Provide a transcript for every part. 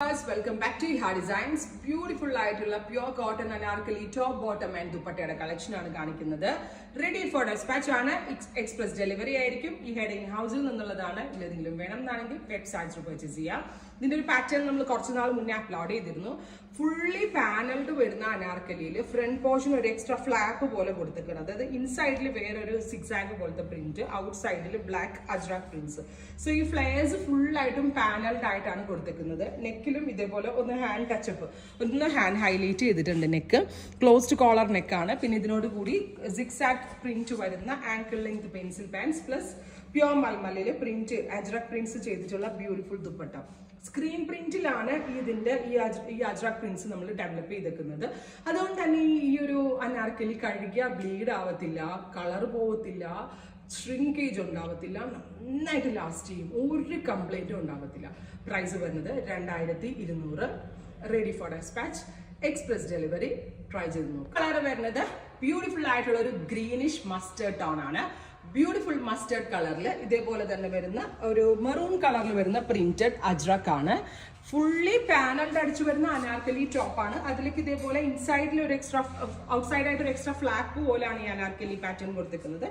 Welcome back to Iha Designs. Beautiful ആയിട്ടുള്ള pure cotton anarkali top bottom and ദുപ്പട്ടയുടെ collection ആണ് കാണിക്കുന്നത്. Ready for dispatch ആണ്. Express delivery ആയിരിക്കും. ഈ ഹെഡിങ് ഹൗസിൽ നിന്നുള്ളതാണ്. ഇല്ലെങ്കിലും വേണം എന്നാണെങ്കിൽ വെബ്സൈറ്റ്സിൽ പർച്ചേസ് ചെയ്യാം. ഇതിന്റെ ഒരു പാറ്റേൺ നമ്മൾ കുറച്ച് നാൾ മുന്നേ അപ്ലോഡ് ചെയ്തിരുന്നു. ഫുള്ളി പാനൽഡ് വരുന്ന അനാർക്കലിയിൽ ഫ്രണ്ട് പോർഷൻ ഒരു എക്സ്ട്രാ ഫ്ലാപ്പ് പോലെ കൊടുത്തിട്ടുണ്ട്. അതായത് ഇൻസൈഡിൽ വേറൊരു സിക്സാഗ് പോലത്തെ പ്രിന്റ്, ഔട്ട് സൈഡിൽ ബ്ലാക്ക് അജ്രാക് പ്രിന്റ്സ്. സോ ഈ ഫ്ലെയർസ് ഫുള്ളായിട്ടും പാനൽഡ് ആയിട്ടാണ് കൊടുത്തിരിക്കുന്നത്. നെക്കിലും ഇതേപോലെ ഒന്ന് ഹാൻഡ് ടച്ചപ്പ്, ഒന്ന് ഹാൻഡ് ഹൈലൈറ്റ് ചെയ്തിട്ടുണ്ട്. നെക്ക് ക്ലോസ്ഡ് കോളർ നെക്കാണ്. പിന്നെ ഇതിനോട് കൂടി സിക്സാഗ് പ്രിന്റ് വരുന്ന ankle length pencil pants plus pure മൽമലില് പ്രിന്റ് അജ്രാക് പ്രിന്റ്സ് ചെയ്തിട്ടുള്ള ബ്യൂട്ടിഫുൾ ദുപ്പട്ട. സ്ക്രീൻ പ്രിന്റിലാണ് ഇതിന്റെ ഈ അജ്രാക് പ്രിന്റ്സ് നമ്മൾ ഡെവലപ്പ് ചെയ്തേക്കുന്നത്. അതുകൊണ്ട് തന്നെ ഈ ഒരു അനാർക്കലി കഴുകിയ ബ്ലീഡ് ആവത്തില്ല, കളർ പോവത്തില്ല, ഷ്രിങ്കേജ് ഉണ്ടാവത്തില്ല, നന്നായിട്ട് ലാസ്റ്റ് ചെയ്യും, ഒരു കംപ്ലൈന്റും ഉണ്ടാവത്തില്ല. പ്രൈസ് വരുന്നത് 2200. Ready for despatch, express delivery. Try ചെയ്ത് നോക്കും. കളർ വരുന്നത് ബ്യൂട്ടിഫുൾ ആയിട്ടുള്ള ഒരു ഗ്രീനിഷ് മസ്റ്റേർഡ് ടോൺ ആണ്. ബ്യൂട്ടിഫുൾ മസ്റ്റേർഡ് കളറിൽ ഇതേപോലെ തന്നെ വരുന്ന ഒരു മെറൂൺ കളറിൽ വരുന്ന പ്രിന്റഡ് അജ്രക് ആണ്. ഫുള്ളി പാനൽഡ് അടിച്ചു വരുന്ന അനാർക്കലി ടോപ്പ് ആണ്. അതിലേക്ക് ഇതേപോലെ ഇൻസൈഡിൽ ഒരു എക്സ്ട്രാ, ഔട്ട് സൈഡ് ആയിട്ട് ഒരു എക്സ്ട്രാ ഫ്ലാപ്പ് പോലെയാണ് ഈ അനാർക്കലി പാറ്റേൺ കൊടുത്തിരിക്കുന്നത്.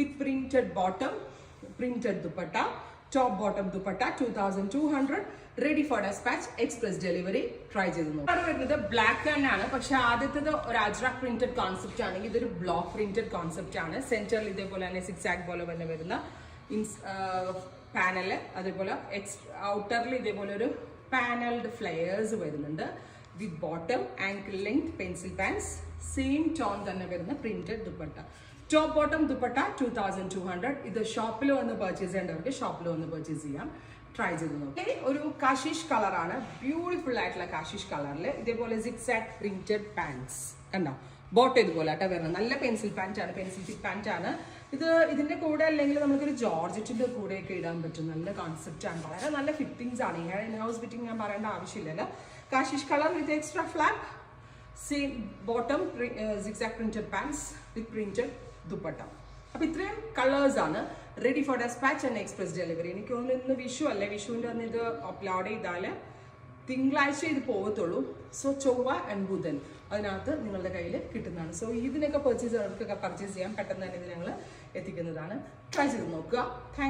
With printed bottom, printed dupatta, top bottom dupatta 2200. Ready for despatch, express delivery. Try ചെയ്ത് നോക്കാം. വരുന്നത് ബ്ലാക്ക് ആണ്. പക്ഷെ ആദ്യത്തേത് ഒരു അജ്രാക് പ്രിന്റഡ് കോൺസെപ്റ്റ് ആണെങ്കിൽ ഇതൊരു ബ്ലോക്ക് പ്രിന്റഡ് കോൺസെപ്റ്റ് ആണ്. സെന്ററിൽ ഇതേപോലെ തന്നെ സിക്സാഗ് പോലെ തന്നെ വരുന്ന പാനല്, അതേപോലെ ഔട്ടറിൽ ഇതേപോലെ ഒരു പാനൽഡ് ഫ്ലെയേഴ്സ് വരുന്നുണ്ട്. With bottom, ankle length pencil pants, same tone തന്നെ വരുന്ന printed dupatta. Top bottom dupatta 2200. ഇത് ഷോപ്പിൽ വന്ന് പർച്ചേസ് ചെയ്യേണ്ടവർക്ക് ഷോപ്പിൽ വന്ന് പർച്ചേസ് ചെയ്യാം. ട്രൈ ചെയ്ത് നോക്കി. ഒരു കാഷിഷ് കളറാണ്. ബ്യൂട്ടിഫുൾ ആയിട്ടുള്ള കാഷിഷ് കളറിൽ ഇതേപോലെ സിക്സാഗ് പ്രിന്റഡ് പാൻസ് കണ്ടോ. ബോട്ടം ഇതുപോലെ ആട്ടോ വരുന്നത്. നല്ല പെൻസിൽ പാൻറ് ആണ്, പെൻസിൽ ഫിറ്റ് പാൻറ് ആണ്. ഇതിന്റെ കൂടെ അല്ലെങ്കിൽ നമുക്കൊരു ജോർജറ്റിന്റെ കൂടെയൊക്കെ ഇടാൻ പറ്റും. നല്ല കോൺസെപ്റ്റ് ആണ്, വളരെ നല്ല ഫിറ്റിംഗ്സ് ആണ്. ഇൻ ഹൗസ് ഫിറ്റിംഗ് ഞാൻ പറയേണ്ട ആവശ്യമില്ലല്ലോ. Kashish colour with extra flap, same bottom, zigzag printed pants with printed dupatta. അപ്പൊ ഇത്രയും കളേഴ്സ് ആണ്. Ready for dispatch and express delivery. എനിക്ക് തോന്നുന്നു ഇന്ന് വിഷു അല്ലേ, വിഷുവിന്റെ അന്ന് ഇത് അപ്ലോഡ് ചെയ്താൽ തിങ്കളാഴ്ച ഇത് പോകത്തുള്ളൂ. സോ ചൊവ്വ ആൻഡ് ബുധൻ അതിനകത്ത് നിങ്ങളുടെ കയ്യിൽ കിട്ടുന്നതാണ്. സോ ഇതിനൊക്കെ പർച്ചേസ് ചെയ്യാൻ പെട്ടെന്ന് തന്നെ ഇത് ഞങ്ങൾ എത്തിക്കുന്നതാണ്. ട്രൈ ചെയ്ത് നോക്കുക. താങ്ക്